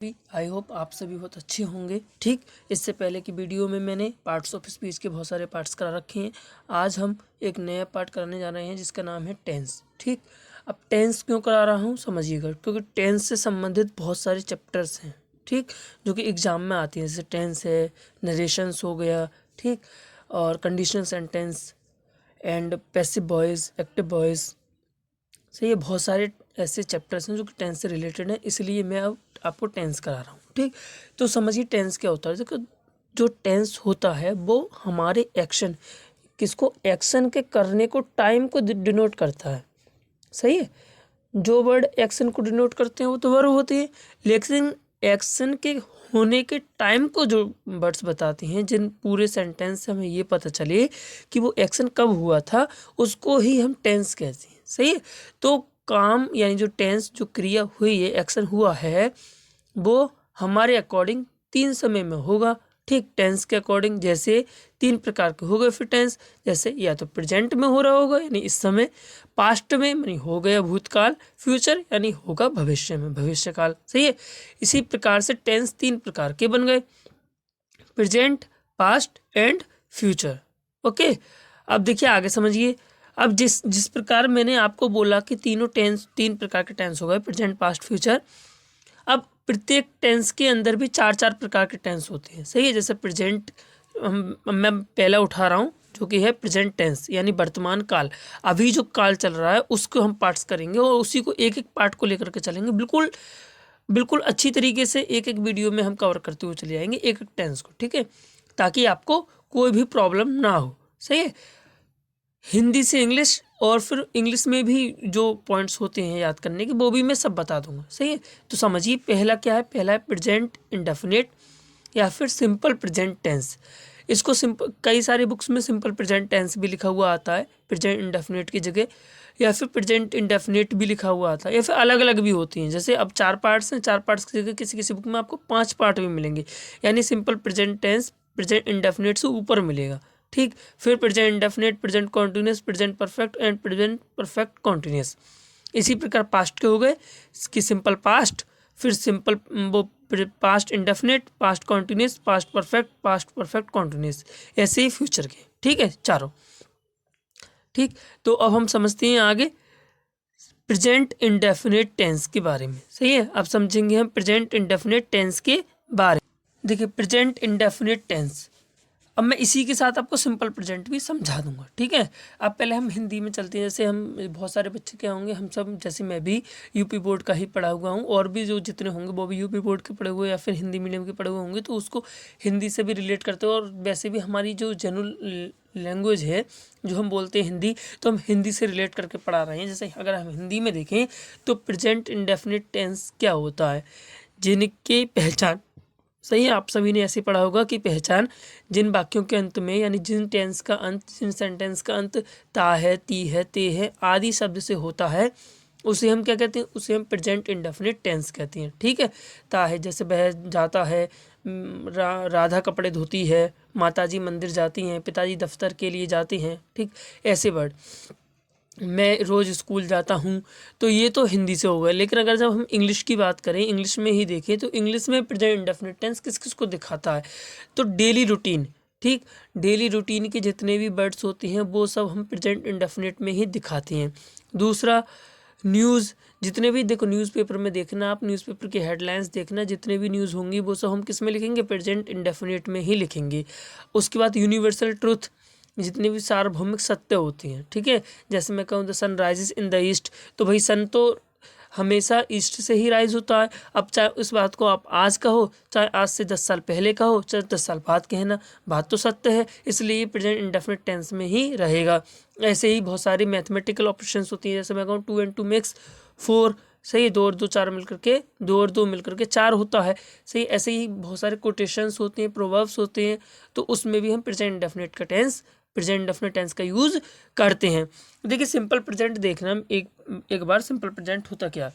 I hope आप सभी बहुत अच्छे होंगे। ठीक, इससे पहले की वीडियो में मैंने पार्ट्स ऑफ स्पीच के बहुत सारे पार्ट्स करा रखे हैं। आज हम एक नया पार्ट कराने जा रहे हैं जिसका नाम है टेंस। ठीक, अब टेंस क्यों करा रहा हूँ समझिएगा, क्योंकि टेंस से संबंधित बहुत सारे चैप्टर्स हैं, ठीक, जो कि एग्जाम में आती हैं। जैसे टेंस है, नरेशंस हो गया, ठीक, और conditional sentence and passive voice, active voice. सही है, बहुत सारे ऐसे चैप्टर्स हैं जो कि टेंस से रिलेटेड हैं, इसलिए मैं अब आपको टेंस करा रहा हूँ। ठीक, तो समझिए टेंस क्या होता है। देखो, जो टेंस होता है वो हमारे एक्शन, किसको, एक्शन के करने को, टाइम को डिनोट करता है। सही है, जो वर्ड एक्शन को डिनोट करते हैं वो तो वर्ब होती है, लेकिन एक्शन के होने के टाइम को जो वर्ड्स बताते हैं, जिन पूरे सेंटेंस से हमें ये पता चले कि वो एक्शन कब हुआ था, उसको ही हम टेंस कहते हैं। सही है, तो काम यानी जो टेंस, जो क्रिया हुई है, एक्शन हुआ है, वो हमारे अकॉर्डिंग 3 समय में होगा। ठीक, टेंस के अकॉर्डिंग जैसे 3 प्रकार के हो गए फिर टेंस। जैसे या तो प्रेजेंट में हो रहा होगा यानी इस समय, पास्ट में यानी हो गया भूतकाल, फ्यूचर यानी होगा भविष्य में, भविष्यकाल। सही है, इसी प्रकार से टेंस 3 प्रकार के बन गए, present, past and future. Okay, अब देखिए आगे समझिए। अब जिस प्रकार मैंने आपको बोला कि तीनों टेंस, 3 प्रकार के टेंस हो गए, प्रेजेंट, पास्ट, फ्यूचर। अब प्रत्येक टेंस के अंदर भी 4-4 प्रकार के टेंस होते हैं। सही है, जैसे प्रेजेंट मैं पहला उठा रहा हूँ जो कि है प्रेजेंट टेंस यानी वर्तमान काल। अभी जो काल चल रहा है उसको हम पार्ट्स करेंगे और उसी को एक एक पार्ट को लेकर के चलेंगे, बिल्कुल बिल्कुल अच्छी तरीके से एक एक वीडियो में हम कवर करते हुए चले जाएंगे एक एक टेंस को। ठीक है, ताकि आपको कोई भी प्रॉब्लम ना हो। सही है, हिंदी से इंग्लिश और फिर इंग्लिश में भी जो पॉइंट्स होते हैं याद करने के, वो भी मैं सब बता दूंगा। सही है, तो समझिए पहला क्या है। पहला है प्रेजेंट इंडेफिनिट या फिर सिंपल प्रेजेंट टेंस। इसको सिंपल, कई सारे बुक्स में सिंपल प्रेजेंट टेंस भी लिखा हुआ आता है प्रेजेंट इंडेफिनिट की जगह, या फिर प्रेजेंट इंडेफिनिट भी लिखा हुआ आता है, या फिर अलग अलग भी होती हैं। जैसे अब 4 पार्ट्स हैं, 4 पार्ट्स की जगह किसी किसी बुक में आपको 5 पार्ट भी मिलेंगे, यानी simple present tense present indefinite से ऊपर मिलेगा। ठीक, फिर present indefinite, present continuous, present perfect and present perfect continuous. इसी प्रकार पास्ट के हो गए कि सिंपल पास्ट, फिर सिंपल वो past indefinite, past continuous, past perfect continuous, ऐसे ही फ्यूचर के। ठीक है, चारों। ठीक, तो अब हम समझते हैं आगे प्रेजेंट इंडेफिनिट टेंस के बारे में। सही है, अब समझेंगे हम प्रेजेंट इंडेफिनिट टेंस के बारे में। देखिए प्रेजेंट इंडेफिनिट टेंस, अब मैं इसी के साथ आपको सिंपल प्रेजेंट भी समझा दूंगा। ठीक है, अब पहले हम हिंदी में चलते हैं। जैसे हम बहुत सारे बच्चे क्या होंगे, हम सब, जैसे मैं भी यूपी बोर्ड का ही पढ़ा हुआ हूँ, और भी जो जितने होंगे वो भी यूपी बोर्ड के पढ़े हुए या फिर हिंदी मीडियम के पढ़े हुए होंगे, तो उसको हिंदी से भी रिलेट करते हो। और वैसे भी हमारी जो जनरल लैंग्वेज है जो हम बोलते हैं हिंदी, तो हम हिंदी से रिलेट करके पढ़ा रहे हैं। जैसे अगर हम हिंदी में देखें तो प्रेजेंट इंडेफिनिट टेंस क्या होता है, जिनकी पहचान, सही है, आप सभी ने ऐसे पढ़ा होगा कि पहचान जिन वाक्यों के अंत में, यानी जिन टेंस का अंत, जिन सेंटेंस का अंत ता है, ती है, ते है आदि शब्द से होता है, उसे हम क्या कहते हैं, उसे हम प्रेजेंट इंडेफिनिट टेंस कहते हैं। ठीक है, ता है जैसे वह जाता है, राधा कपड़े धोती है, माताजी मंदिर जाती हैं, पिताजी दफ्तर के लिए जाते हैं। ठीक, ऐसे वर्ड। मैं रोज़ स्कूल जाता हूँ, तो ये तो हिंदी से हो गया। लेकिन अगर जब हम इंग्लिश की बात करें, इंग्लिश में ही देखें, तो इंग्लिश में प्रेजेंट इंडेफिनिट टेंस किस किस को दिखाता है, तो डेली रूटीन। ठीक, डेली रूटीन के जितने भी वर्ड्स होते हैं वो सब हम प्रेजेंट इंडेफिनिट में ही दिखाते हैं। दूसरा, न्यूज़, जितने भी, देखो न्यूज़पेपर में देखना, आप न्यूज़पेपर की हेडलाइंस देखना, जितने भी न्यूज़ होंगी वो सब हम किस में लिखेंगे, प्रेजेंट इंडेफिनिट में ही लिखेंगे। उसके बाद यूनिवर्सल ट्रुथ, जितनी भी सार्वभौमिक सत्य होती हैं। ठीक है, जैसे मैं कहूँ the sun rises in the east, तो भाई सन तो हमेशा ईस्ट से ही राइज होता है। अब चाहे उस बात को आप आज कहो, चाहे आज से 10 साल पहले कहो, चाहे 10 साल बाद कहना, बात तो सत्य है, इसलिए प्रेजेंट इंडेफिनिट टेंस में ही रहेगा। ऐसे ही बहुत सारी मैथमेटिकल ऑपरेशंस होती हैं, जैसे मैं कहूँ 2 and 2 makes 4, सही, 2 और 2 4 मिलकर के, 2 और 2 मिलकर के 4 होता है। सही, ऐसे ही बहुत सारे कोटेशंस होते हैं, प्रोवर्ब्स होते हैं, तो उसमें भी हम प्रेजेंट इंडेफिनिट का टेंस, प्रेजेंट इंडेफिनिट टेंस का यूज़ करते हैं। देखिए सिंपल प्रेजेंट देखना, एक बार सिंपल प्रेजेंट होता क्या है।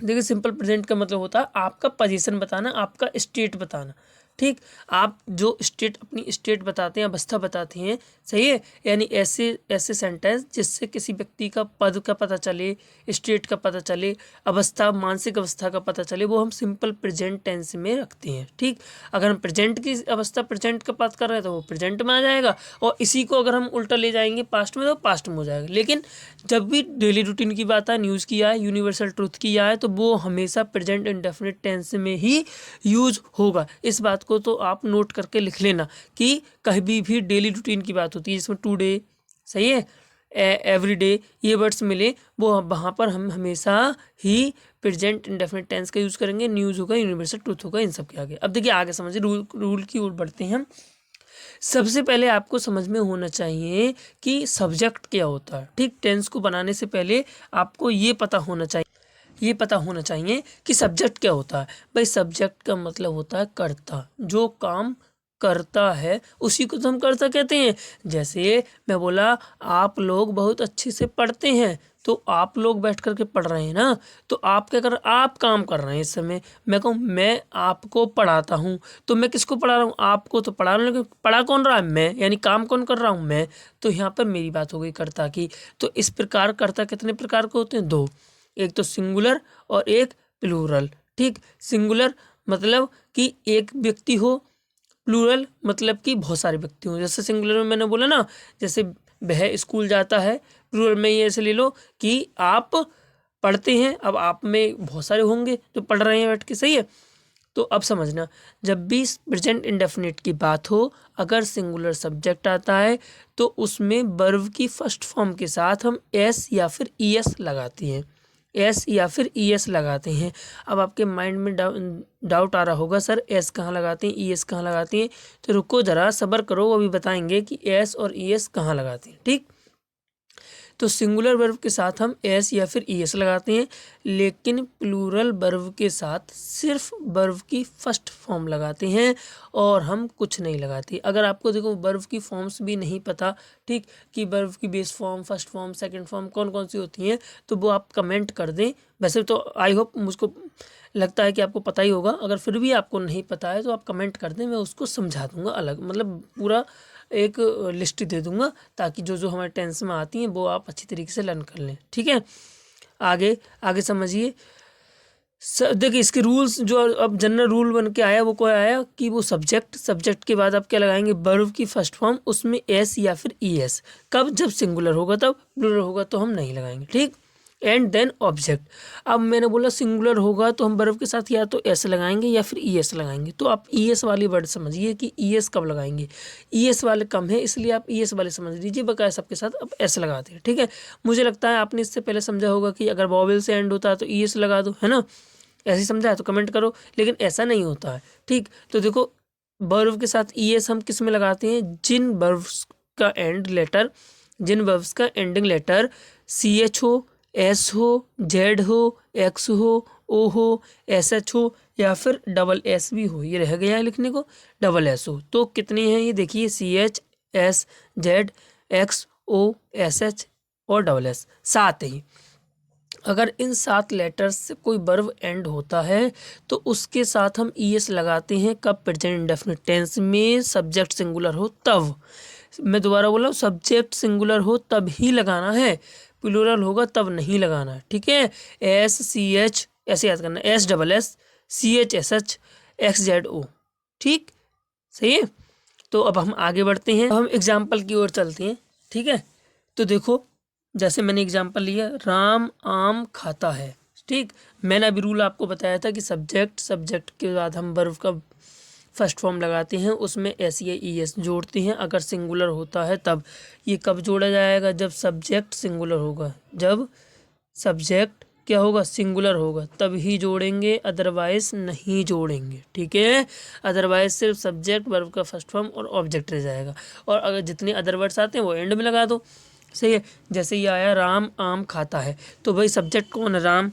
देखिए सिंपल प्रेजेंट का मतलब होता है आपका पोजीशन बताना, आपका स्टेट बताना। ठीक, आप जो स्टेट अपनी स्टेट बताते हैं, अवस्था बताते हैं, सही है, यानी ऐसे ऐसे सेंटेंस जिससे किसी व्यक्ति का पद का पता चले, स्टेट का पता चले, अवस्था मानसिक अवस्था का पता चले, वो हम सिंपल प्रेजेंट टेंस में रखते हैं। ठीक, अगर हम प्रेजेंट की अवस्था प्रेजेंट का बात कर रहे हैं तो वो प्रेजेंट में आ जाएगा, और इसी को अगर हम उल्टा ले जाएंगे पास्ट में तो पास्ट में हो जाएगा। लेकिन जब भी डेली रूटीन की बात है, न्यूज़ की आए, यूनिवर्सल ट्रूथ की आए, तो वो हमेशा प्रेजेंट इंडेफिनिट टेंस में ही यूज होगा। इस बात को तो आप नोट करके लिख लेना कि कभी भी डेली रूटीन की बात होती है जिसमें टुडे, सही है, एवरी डे, ये वर्ड्स मिले, वो वहाँ पर हम हमेशा ही प्रेजेंट इंडेफिनिट टेंस का यूज़ करेंगे। न्यूज़ होगा, यूनिवर्सल ट्रूथ होगा, इन सब के आगे। अब देखिए आगे समझिए, रूल की ओर बढ़ते हैं हम। सबसे पहले आपको समझ में होना चाहिए कि सब्जेक्ट क्या होता है। ठीक, टेंस को बनाने से पहले आपको ये पता होना चाहिए कि सब्जेक्ट क्या होता है। भाई सब्जेक्ट का मतलब होता है कर्ता, जो काम करता है उसी को तो हम कर्ता कहते हैं। जैसे मैं बोला आप लोग बहुत अच्छे से पढ़ते हैं, तो आप लोग बैठ करके पढ़ रहे हैं ना, तो आप क्या कर रहे हैं, आप काम कर रहे हैं। इस समय मैं कहूँ मैं आपको पढ़ाता हूँ, तो मैं किसको पढ़ा रहा हूँ, आपको तो पढ़ा रहा हूँ, लेकिन पढ़ा कौन रहा है, मैं, यानी काम कौन कर रहा हूँ, मैं। तो यहाँ पर मेरी बात हो गई कर्ता की। तो इस प्रकार कर्ता कितने प्रकार के होते हैं, दो, एक तो सिंगुलर और एक प्लूरल। ठीक, सिंगुलर मतलब कि एक व्यक्ति हो, प्लूरल मतलब कि बहुत सारे व्यक्ति हों। जैसे सिंगुलर में मैंने बोला ना, जैसे वह स्कूल जाता है, प्लूरल में ये ऐसे ले लो कि आप पढ़ते हैं, अब आप में बहुत सारे होंगे जो पढ़ रहे हैं बैठ के, सही है। तो अब समझना, जब भी प्रेजेंट इंडेफिनिट की बात हो, अगर सिंगुलर सब्जेक्ट आता है तो उसमें वर्ब की फर्स्ट फॉर्म के साथ हम एस या फिर ई एस लगाते हैं, एस या फिर ई एस लगाते हैं। अब आपके माइंड में डाउट आ रहा होगा, सर एस कहाँ लगाते हैं, ई एस कहाँ लगाते हैं, तो रुको ज़रा सब्र करो, अभी बताएंगे कि एस और ई एस कहाँ लगाते हैं। ठीक, तो सिंगुलर वर्ब के साथ हम एस या फिर ई एस लगाते हैं, लेकिन प्लूरल वर्ब के साथ सिर्फ वर्ब की फर्स्ट फॉर्म लगाते हैं और हम कुछ नहीं लगाते। अगर आपको देखो वर्ब की फॉर्म्स भी नहीं पता, ठीक, कि वर्ब की base form, first form, second form कौन कौन सी होती हैं, तो वो आप कमेंट कर दें। वैसे तो आई होप, मुझको लगता है कि आपको पता ही होगा, अगर फिर भी आपको नहीं पता है तो आप कमेंट कर दें, मैं उसको समझा दूंगा अलग, मतलब पूरा एक लिस्ट दे दूंगा, ताकि जो जो हमारे टेंस में आती हैं वो आप अच्छी तरीके से लर्न कर लें। ठीक है, आगे आगे समझिए। देखिए इसके रूल्स जो अब जनरल रूल बन के आया, वो क्या आया कि वो सब्जेक्ट के बाद आप क्या लगाएंगे, वर्ब की फर्स्ट फॉर्म, उसमें एस या फिर ई एस। कब, जब सिंगुलर होगा तब, प्लूरल होगा तो हम नहीं लगाएंगे। ठीक, एंड देन ऑब्जेक्ट। अब मैंने बोला सिंगुलर होगा तो हम वर्ब के साथ या तो एस लगाएंगे या फिर ई एस लगाएंगे। तो आप ई एस वाली वर्ड समझिए कि ई एस कब लगाएंगे, ई एस वाले कम है इसलिए आप ई एस वाले समझ लीजिए, बकाया सबके साथ अब एस लगाते हैं। ठीक है, मुझे लगता है आपने इससे पहले समझा होगा कि अगर वॉवेल से एंड होता है तो ई एस लगा दो, है ना, ऐसे ही समझा है तो कमेंट करो, लेकिन ऐसा नहीं होता है। ठीक, तो देखो वर्ब के साथ ई एस हम किस में लगाते हैं, जिन वर्ब्स का एंडिंग लेटर सी एच हो, एस हो, जेड हो, एक्स हो, ओ हो, एस एच हो, या फिर डबल एस भी हो, ये रह गया है लिखने को, डबल एस हो। तो कितनी है ये देखिए, C H, S, Z, X, O, S H और डबल एस, 7 ही। अगर इन 7 लेटर्स से कोई वर्ब एंड होता है तो उसके साथ हम ई एस लगाते हैं। कब, प्रेजेंट इंडेफिनिट टेंस में सब्जेक्ट सिंगुलर हो तब। मैं दोबारा बोला, सब्जेक्ट सिंगुलर हो तब ही लगाना है, प्लूरल होगा तब नहीं लगाना है। ठीक है, एस सी एच ऐसे याद करना, S double S, C H S H, X Z O. ठीक, सही है। तो अब हम आगे बढ़ते हैं, हम एग्जाम्पल की ओर चलते हैं। ठीक है, तो देखो जैसे मैंने एग्जाम्पल लिया, राम आम खाता है। ठीक, मैंने अभी रूल आपको बताया था कि सब्जेक्ट के बाद हम वर्ब का फर्स्ट फॉर्म लगाते हैं, उसमें एस या ई एस जोड़ते हैं अगर सिंगुलर होता है तब। ये कब जोड़ा जाएगा, जब सब्जेक्ट सिंगुलर होगा, जब सब्जेक्ट क्या होगा, सिंगुलर होगा तब ही जोड़ेंगे, अदरवाइज नहीं जोड़ेंगे। ठीक है, अदरवाइज सिर्फ सब्जेक्ट, वर्ब का फर्स्ट फॉर्म और ऑब्जेक्ट रह जाएगा। और अगर जितने अदर वर्ड्स आते हैं वो एंड में लगा दो, सही है। जैसे ये आया राम आम खाता है, तो भाई सब्जेक्ट कौन है, राम,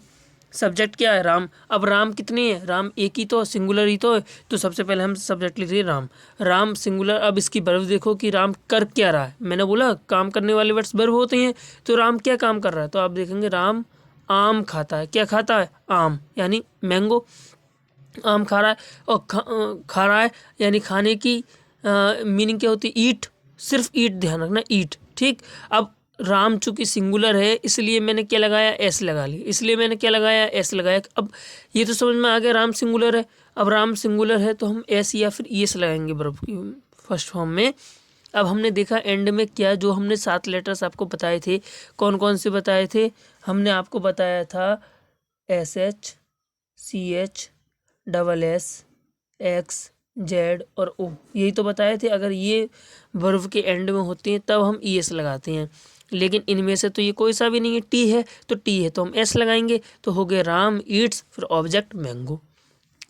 सब्जेक्ट क्या है, राम। अब राम कितने हैं, राम एक ही तो, सिंगुलर ही तो है, तो सबसे पहले हम सब्जेक्ट लिख रहे राम, राम सिंगुलर। अब इसकी वर्ब देखो कि राम कर क्या रहा है, मैंने बोला काम करने वाले वर्ड्स वर्ब होते हैं, तो राम क्या काम कर रहा है, तो आप देखेंगे राम आम खाता है। क्या खाता है, आम, यानी मैंगो। आम खा रहा है, और खा रहा है यानी खाने की मीनिंग क्या होती है, ईट, सिर्फ ईट ध्यान रखना, ईट। ठीक, अब राम चूंकि सिंगुलर है इसलिए मैंने क्या लगाया, एस लगा ली, इसलिए मैंने क्या लगाया, एस लगाया। अब ये तो समझ में आ गया राम सिंगुलर है। अब राम सिंगुलर है तो हम एस या फिर ईएस लगाएंगे वर्ब की फर्स्ट फॉर्म में। अब हमने देखा एंड में क्या, जो हमने 7 लेटर्स आपको बताए थे, कौन कौन से बताए थे, हमने आपको बताया था S H, C H, double S, X, Z और ओ, यही तो बताए थे। अगर ये वर्ब के एंड में होते हैं तब हम ई एस लगाते हैं, लेकिन इनमें से तो ये कोई सा भी नहीं है, टी है तो टी है तो हम एस लगाएंगे, तो हो गए राम ईट्स, फिर ऑब्जेक्ट मैंगो।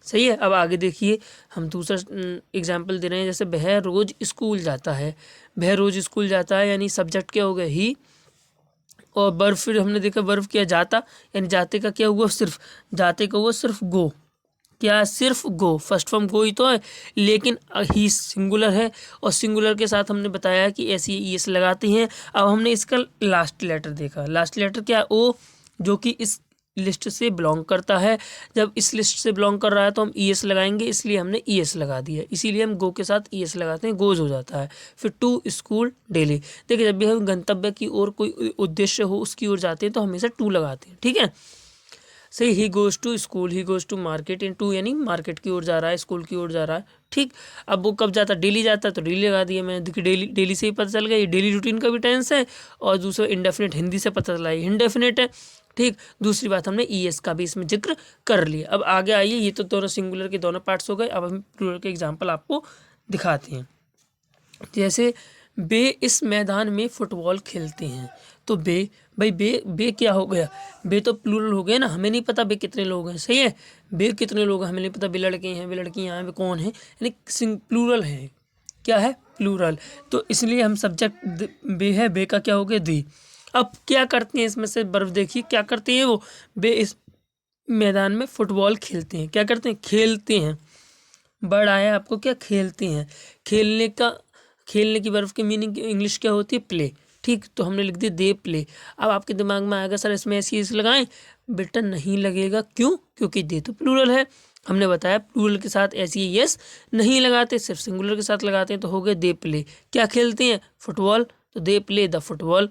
सही है। अब आगे देखिए, हम दूसरा एग्जाम्पल दे रहे हैं, जैसे वह रोज स्कूल जाता है, वह रोज स्कूल जाता है यानी सब्जेक्ट क्या हो गया, ही, और वर्ब फिर हमने देखा वर्ब क्या, जाता, यानी जाते का क्या हुआ, सिर्फ, जाते का हुआ सिर्फ गो, क्या, सिर्फ गो, फर्स्ट फॉर्म गो ही तो है, लेकिन ही सिंगुलर है, और सिंगुलर के साथ हमने बताया कि ऐसी ईएस लगाते हैं। अब हमने इसका लास्ट लेटर देखा, लास्ट लेटर क्या, ओ, जो कि इस लिस्ट से बिलोंग करता है। जब इस लिस्ट से बिलोंग कर रहा है तो हम ईएस लगाएंगे, इसलिए हमने ईएस लगा दिया, इसीलिए हम गो के साथ ईएस लगाते हैं, गोज हो जाता है। फिर टू स्कूल डेली, देखिए जब भी हम गंतव्य की ओर कोई उद्देश्य हो उसकी ओर जाते हैं तो हमेशा टू लगाते हैं। ठीक है, सही, he goes to school, he goes to market, in to यानी मार्केट की ओर जा रहा है, स्कूल की ओर जा रहा है। ठीक, अब वो कब जाता, डेली जाता है तो डेली लगा दिया मैंने, देखिए डेली, डेली से ही पता चल गया ये डेली रूटीन का भी टेंस है, और दूसरा इंडेफिनिट हिंदी से पता चला ये इंडेफिनिट है। ठीक, दूसरी बात हमने ईएस का भी इसमें जिक्र कर लिया। अब आगे आइए, ये तो दोनों सिंगुलर के दोनों पार्ट्स हो गए, अब हम प्लूरल के एग्जाम्पल आपको दिखाते हैं। जैसे बे इस मैदान में फुटबॉल खेलते हैं, तो बे, भाई बे क्या हो गया, बे तो प्लूरल हो गया ना, हमें नहीं पता बे कितने लोग हैं। सही है, बे कितने लोग हैं हमें नहीं पता, बे लड़के हैं, बे लड़कियां हैं, बे कौन है, यानी प्लूरल है, क्या है, प्लूरल, तो इसलिए हम सब्जेक्ट बे है, बे का क्या हो गया, दी। अब क्या करते हैं इसमें से वर्ब, देखिए क्या करते हैं वो, बे इस मैदान में फुटबॉल खेलते हैं, क्या करते हैं, खेलते हैं, वर्ड आया आपको क्या, खेलते हैं, खेलने का, खेलने की वर्ब की मीनिंग इंग्लिश क्या होती है, प्ले। ठीक, तो हमने लिख दिया दे प्ले। अब आपके दिमाग में आएगा सर इसमें ऐसी इस लगाएं, बेटा नहीं लगेगा, क्यों, क्योंकि दे तो प्लूरल है, हमने बताया प्लूरल के साथ ऐसी यस नहीं लगाते, सिर्फ सिंगुलर के साथ लगाते हैं, तो हो गए दे प्ले, क्या खेलते हैं, फुटबॉल, तो दे प्ले द फुटबॉल।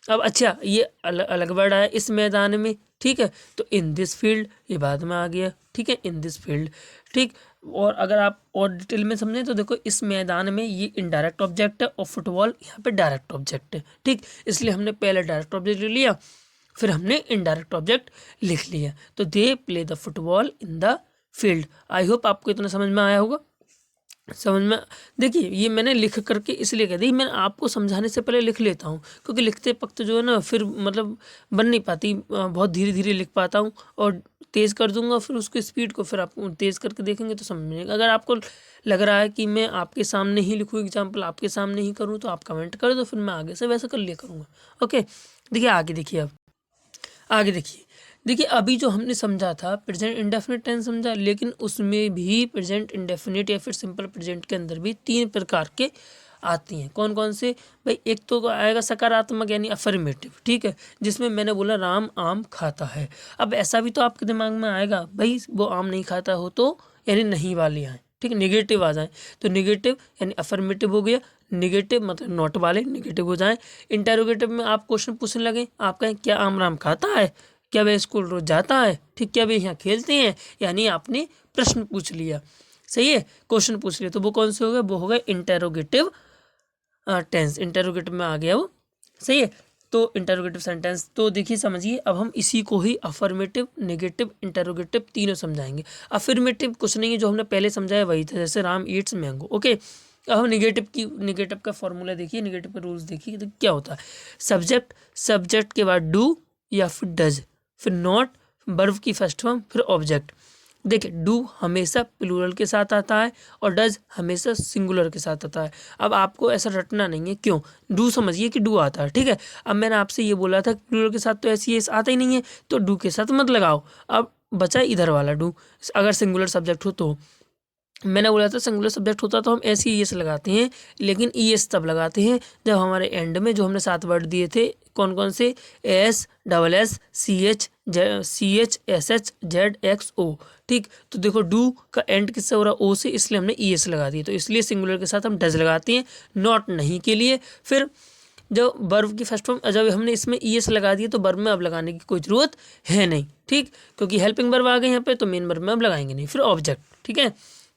अब अच्छा, ये अलग अलग वर्ड आया, इस मैदान में, ठीक है, तो इन दिस फील्ड, ये बाद में आ गया, ठीक है, इन दिस फील्ड। ठीक, और अगर आप और डिटेल में समझें तो देखो इस मैदान में ये इनडायरेक्ट ऑब्जेक्ट है और फुटबॉल यहाँ पे डायरेक्ट ऑब्जेक्ट है। ठीक, इसलिए हमने पहले डायरेक्ट ऑब्जेक्ट ले लिया, फिर हमने इनडायरेक्ट ऑब्जेक्ट लिख लिया, तो they play the football in the field. I hope आपको इतना समझ में आया होगा। समझ में, देखिए ये मैंने लिख करके इसलिए कह दी, मैं आपको समझाने से पहले लिख लेता हूँ, क्योंकि लिखते वक्त जो है ना फिर मतलब बन नहीं पाती, बहुत धीरे धीरे लिख पाता हूँ, और तेज़ कर दूंगा फिर उसकी स्पीड को, फिर आप तेज़ करके देखेंगे तो समझ में। अगर आपको लग रहा है कि मैं आपके सामने ही लिखूँ, एग्जाम्पल आपके सामने ही करूँ, तो आप कमेंट कर दो, फिर मैं आगे से वैसा कर लिया करूँगा। ओके, देखिए आगे देखिए, अब आगे देखिए अभी जो हमने समझा था प्रेजेंट इंडेफिनिट टेंस समझा, लेकिन उसमें भी प्रेजेंट इंडेफिनिट या फिर सिंपल प्रेजेंट के अंदर भी 3 प्रकार के आती हैं। कौन कौन से, भाई एक तो आएगा सकारात्मक यानी अफर्मेटिव, ठीक है, जिसमें मैंने बोला राम आम खाता है। अब ऐसा भी तो आपके दिमाग में आएगा, भाई वो आम नहीं खाता हो तो यानी नहीं वाले आए, ठीक है, निगेटिव आ जाए, तो निगेटिव यानी अफर्मेटिव हो गया, निगेटिव मतलब नॉट वाले निगेटिव हो जाए। इंटेरोगेटिव में आप क्वेश्चन पूछने लगे, आप कहें क्या आम राम खाता है, क्या वह स्कूल रोज जाता है, ठीक, क्या वे यहाँ खेलते हैं, यानी आपने प्रश्न पूछ लिया, सही है, क्वेश्चन पूछ लिया, तो वो कौन से हो गए, वो हो गए इंटेरोगेटिव टेंस, इंटेरोगेटिव में आ गया वो, सही है। तो इंटेरोगेटिव सेंटेंस, तो देखिए समझिए, अब हम इसी को ही अफर्मेटिव, नेगेटिव, इंटेरोगेटिव तीनों समझाएंगे। अफर्मेटिव कुछ नहीं है, जो हमने पहले समझाया वही था, जैसे राम ईट्स मैंगो। ओके, अब हम निगेटिव का फॉर्मूला देखिए, निगेटिव के रूल्स देखिए, तो क्या होता है, सब्जेक्ट के बाद डू या फिर डज, फिर नॉट, वर्ब की फर्स्ट फॉर्म, फिर ऑब्जेक्ट। देखिए डू हमेशा प्लूरल के साथ आता है और डज हमेशा सिंगुलर के साथ आता है। अब आपको ऐसा रटना नहीं है, क्यों, डू समझिए कि डू आता है, ठीक है। अब मैंने आपसे ये बोला था प्लूरल के साथ तो ऐसी आता ही नहीं है, तो डू के साथ मत लगाओ। अब बचा इधर वाला डू, अगर सिंगुलर सब्जेक्ट हो तो मैंने बोला था सिंगुलर सब्जेक्ट होता तो हम एस ई एस लगाते हैं, लेकिन ई एस तब लगाते हैं जब हमारे एंड में जो हमने 7 वर्ड दिए थे कौन कौन से, S double S C H S H Z X O. ठीक, तो देखो डू का एंड किससे हो रहा है, ओ से, इसलिए हमने ई एस लगा दिया। तो इसलिए सिंगुलर के साथ हम डज लगाते हैं, नॉट नहीं के लिए। फिर जब वर्ब की फर्स्ट फॉर्म जब हमने इसमें ई एस लगा दिया तो वर्ब में अब लगाने की कोई ज़रूरत है नहीं। ठीक, क्योंकि हेल्पिंग वर्ब आ गए यहाँ पे, तो मेन वर्ब में अब लगाएंगे नहीं। फिर ऑब्जेक्ट, ठीक है,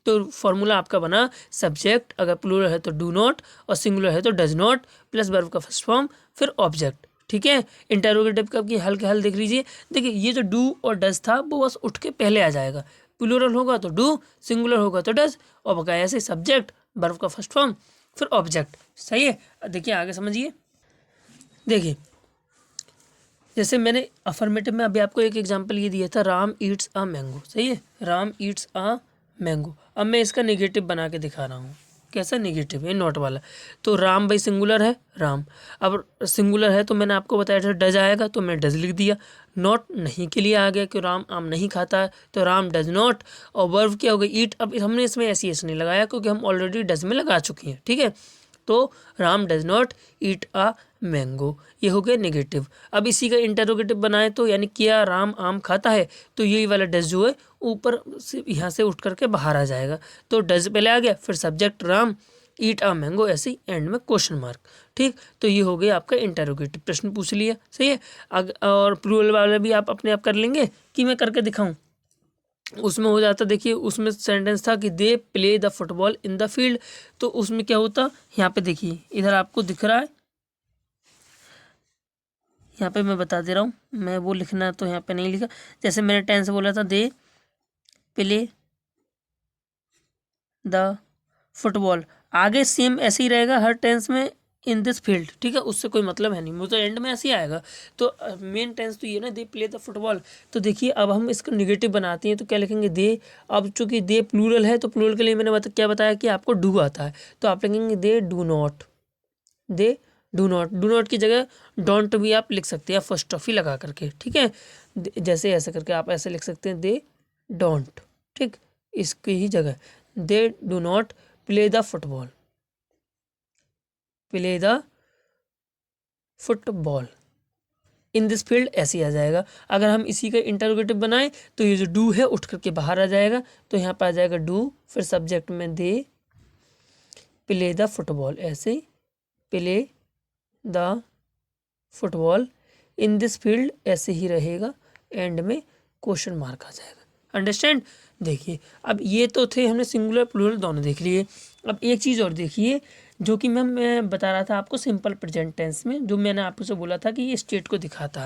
तो फॉर्मूला आपका बना सब्जेक्ट, अगर प्लूरल है तो डू नॉट और सिंगुलर है तो डज नॉट, प्लस वर्ब का फर्स्ट फॉर्म फिर ऑब्जेक्ट। ठीक है, इंटरोगेटिव का की हल के हल देख लीजिए। देखिए ये जो डू और डज था वो बस उठ के पहले आ जाएगा, प्लूरल होगा तो डू, सिंगुलर होगा तो डज, और बकाया से सब्जेक्ट, वर्ब का फर्स्ट फॉर्म फिर ऑब्जेक्ट। सही है, देखिए आगे समझिए। देखिए जैसे मैंने अफर्मेटिव में अभी आपको एक एग्जांपल ये दिया था, राम ईट्स अ मैंगो। सही है, राम ईट्स अ मैंगो। अब मैं इसका नेगेटिव बना के दिखा रहा हूँ। कैसा नेगेटिव है, नॉट वाला। तो राम भाई सिंगुलर है, राम। अब सिंगुलर है तो मैंने आपको बताया था डज आएगा, तो मैं डज लिख दिया। नॉट नहीं के लिए आ गया कि राम आम नहीं खाता है, तो राम डज नॉट। और वर्ब क्या हो गई, ईट। अब हमने इसमें ऐसी नहीं लगाया क्योंकि हम ऑलरेडी डज में लगा चुके हैं। ठीक है, तो Ram does not eat a mango, ये हो गया नेगेटिव। अब इसी का इंटरोगेटिव बनाए तो यानी क्या राम आम खाता है, तो यही वाला डज जो है ऊपर से यहाँ से उठ करके बाहर आ जाएगा। तो डज पहले आ गया, फिर subject Ram, eat a mango, ऐसे ही एंड में क्वेश्चन मार्क। ठीक, तो ये हो गया आपका इंटरोगेटिव, प्रश्न पूछ लिया। सही है, और प्लूरल वाला भी आप अपने आप कर लेंगे कि मैं करके दिखाऊं। उसमें हो जाता, देखिए उसमें सेंटेंस था कि they play the football in the field, तो उसमें क्या होता, यहाँ पे देखिए इधर आपको दिख रहा है, यहाँ पे मैं बता दे रहा हूँ, मैं वो लिखना तो यहाँ पे नहीं लिखा। जैसे मैंने टेंस बोला था, दे प्ले द फुटबॉल, आगे सेम ऐसे ही रहेगा हर टेंस में, इन दिस फील्ड। ठीक है, उससे कोई मतलब है नहीं, वो तो एंड में ऐसे ही आएगा। तो मेन टेंस तो ये ना, दे प्ले द फुटबॉल। तो देखिए अब हम इसका निगेटिव बनाते हैं तो क्या लिखेंगे, दे। अब चूंकि दे प्लूरल है तो प्लूरल के लिए मैंने क्या बताया कि आपको डू आता है, तो आप लिखेंगे they do not, they do not. Do not की जगह डोंट भी आप लिख सकते हैं फर्स्ट ऑफ ही लगा करके। ठीक है, जैसे ऐसे करके आप ऐसे लिख सकते हैं, दे डोंट। ठीक, इसकी ही जगह they do not play the football, play the football in this field, ऐसे ही आ जाएगा। अगर हम इसी का इंटरोगेटिव बनाएं तो ये जो डू है उठ करके बाहर आ जाएगा, तो यहाँ पर आ जाएगा डू, फिर सब्जेक्ट में दे प्ले द फुटबॉल, ऐसे play the football in this field, ऐसे ही रहेगा, एंड में क्वेश्चन मार्क आ जाएगा। अंडरस्टैंड। देखिए अब ये तो थे, हमने सिंगुलर प्लूरल दोनों देख लिए। अब एक चीज़ और देखिए, जो कि मैं बता रहा था आपको सिंपल प्रेजेंट टेंस में, जो मैंने आपसे बोला था कि ये स्टेट को दिखाता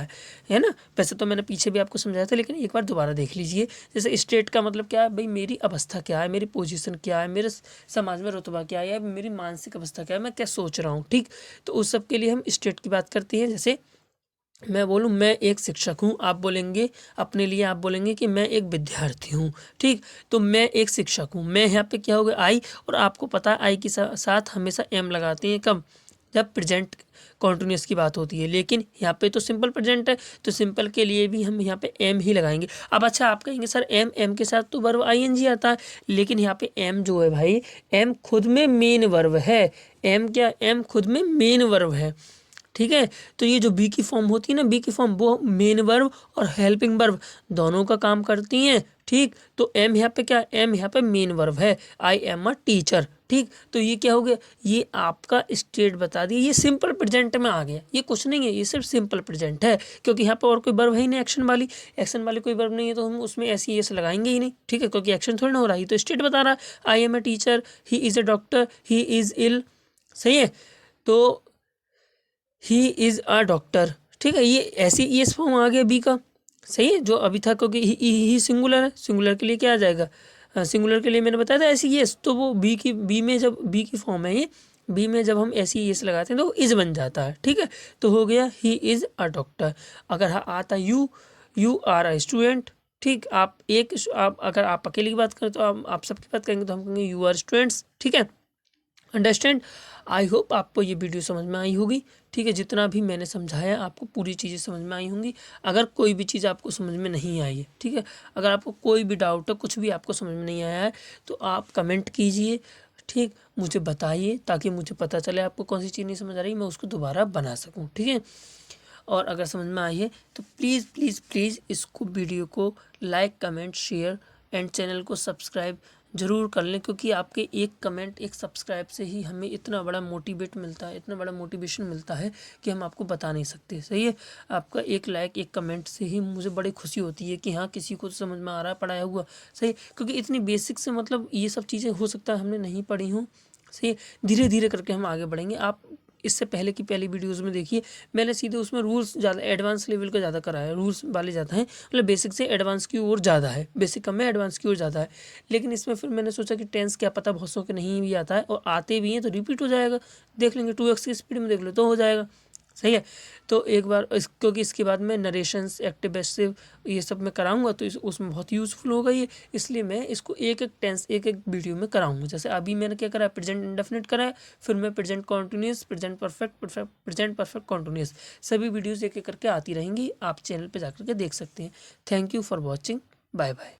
है ना। वैसे तो मैंने पीछे भी आपको समझाया था, लेकिन एक बार दोबारा देख लीजिए। जैसे स्टेट का मतलब क्या है भाई, मेरी अवस्था क्या है, मेरी पोजीशन क्या है, मेरे समाज में रुतबा क्या है, या मेरी मानसिक अवस्था क्या है, मैं क्या सोच रहा हूँ। ठीक, तो उस सब के लिए हम स्टेट की बात करते हैं। जैसे मैं बोलूँ मैं एक शिक्षक हूँ, आप बोलेंगे अपने लिए, आप बोलेंगे कि मैं एक विद्यार्थी हूँ। ठीक, तो मैं एक शिक्षक हूँ, मैं यहाँ पे क्या होगा, आई, और आपको पता है आई के साथ हमेशा एम लगाते हैं, कब, जब प्रेजेंट कॉन्टिन्यूस की बात होती है। लेकिन यहाँ पे तो सिंपल प्रेजेंट है, तो सिंपल के लिए भी हम यहाँ पे एम ही लगाएंगे। अब अच्छा आप कहेंगे सर एम के साथ तो वर्ब आईएनजी आता है, लेकिन यहाँ पे एम जो है भाई, एम खुद में मेन वर्ब है। एम क्या, एम खुद में मेन वर्ब है। ठीक है, तो ये जो बी की फॉर्म होती है ना, बी की फॉर्म, वो मेन वर्ब और हेल्पिंग वर्ब दोनों का काम करती हैं। ठीक, तो एम यहाँ पे क्या, एम यहाँ पे मेन वर्ब है, आई एम अ टीचर। ठीक, तो ये क्या हो गया, ये आपका स्टेट बता दिया, ये सिंपल प्रेजेंट में आ गया। ये कुछ नहीं है, ये सिर्फ सिंपल प्रेजेंट है, क्योंकि यहाँ पे और कोई वर्ब है ही नहीं, एक्शन वाली कोई वर्ब नहीं है, तो हम उसमें ऐसी एस लगाएंगे ही नहीं। ठीक है, क्योंकि एक्शन थोड़ी ना हो रहा है, तो स्टेट बता रहा है, I am a teacher, he is a doctor, he is ill. सही है, तो ही इज़ अ डॉक्टर। ठीक है, ये ऐसी ई एस फॉर्म आ गया बी का। सही है, जो अभी था, क्योंकि ही सिंगुलर है, सिंगुलर के लिए क्या आ जाएगा, सिंगुलर के लिए मैंने बताया था ऐसी यस, तो वो बी में जब बी की फॉर्म है ये, बी में जब हम ऐसी यस लगाते हैं तो वो इज बन जाता है। ठीक है, तो हो गया ही इज़ अ डॉक्टर। अगर आता यू आर अ स्टूडेंट। ठीक, आप अगर आप अकेले की बात करें तो आप सबकी बात करेंगे तो हम कहेंगे यू आर स्टूडेंट्स। ठीक है, अंडरस्टैंड। आई होप आपको ये वीडियो समझ में आई होगी। ठीक है, जितना भी मैंने समझाया आपको पूरी चीज़ें समझ में आई होंगी। अगर कोई भी चीज़ आपको समझ में नहीं आई है, ठीक है, अगर आपको कोई भी डाउट है, कुछ भी आपको समझ में नहीं आया है, तो आप कमेंट कीजिए, ठीक, मुझे बताइए, ताकि मुझे पता चले आपको कौन सी चीज़ नहीं समझ आ रही, मैं उसको दोबारा बना सकूँ। ठीक है, और अगर समझ में आई है तो प्लीज़ प्लीज़ प्लीज़ इसको वीडियो को like, comment, share and channel को सब्सक्राइब ज़रूर कर लें, क्योंकि आपके एक कमेंट, एक सब्सक्राइब से ही हमें इतना बड़ा मोटिवेट मिलता है, इतना बड़ा मोटिवेशन मिलता है कि हम आपको बता नहीं सकते। सही है, आपका एक लाइक, एक कमेंट से ही मुझे बड़ी खुशी होती है कि हाँ, किसी को समझ में आ रहा है, पढ़ाया हुआ। सही, क्योंकि इतनी बेसिक से मतलब ये सब चीज़ें हो सकता है हमने नहीं पढ़ी हों। सही, धीरे धीरे करके हम आगे बढ़ेंगे। आप इससे पहले की पहली वीडियोज़ में देखिए, मैंने सीधे उसमें रूल्स ज़्यादा एडवांस लेवल का ज़्यादा करा है, रूल्स वाले ज़्यादा हैं, मतलब बेसिक से एडवांस की ओर ज़्यादा है, बेसिक कम है, एडवांस की ओर ज़्यादा है। लेकिन इसमें फिर मैंने सोचा कि टेंस क्या पता बहुत सौ के नहीं भी आता है, और आते भी हैं तो रिपीट हो जाएगा, देख लेंगे 2x की स्पीड में देख लो तो हो जाएगा। सही है, तो एक बार क्योंकि इसके बाद में नरेशंस, एक्टिव पैसिव, ये सब मैं कराऊंगा, तो उसमें बहुत यूज़फुल होगा ये, इसलिए मैं इसको एक एक टेंस एक एक वीडियो में कराऊंगा। जैसे अभी मैंने क्या करा, प्रेजेंट इंडेफिनिट करा है, फिर मैं present continuous, present perfect, present perfect continuous, सभी वीडियोज़ एक एक करके आती रहेंगी, आप चैनल पर जाकर के देख सकते हैं। Thank you for watching, bye bye.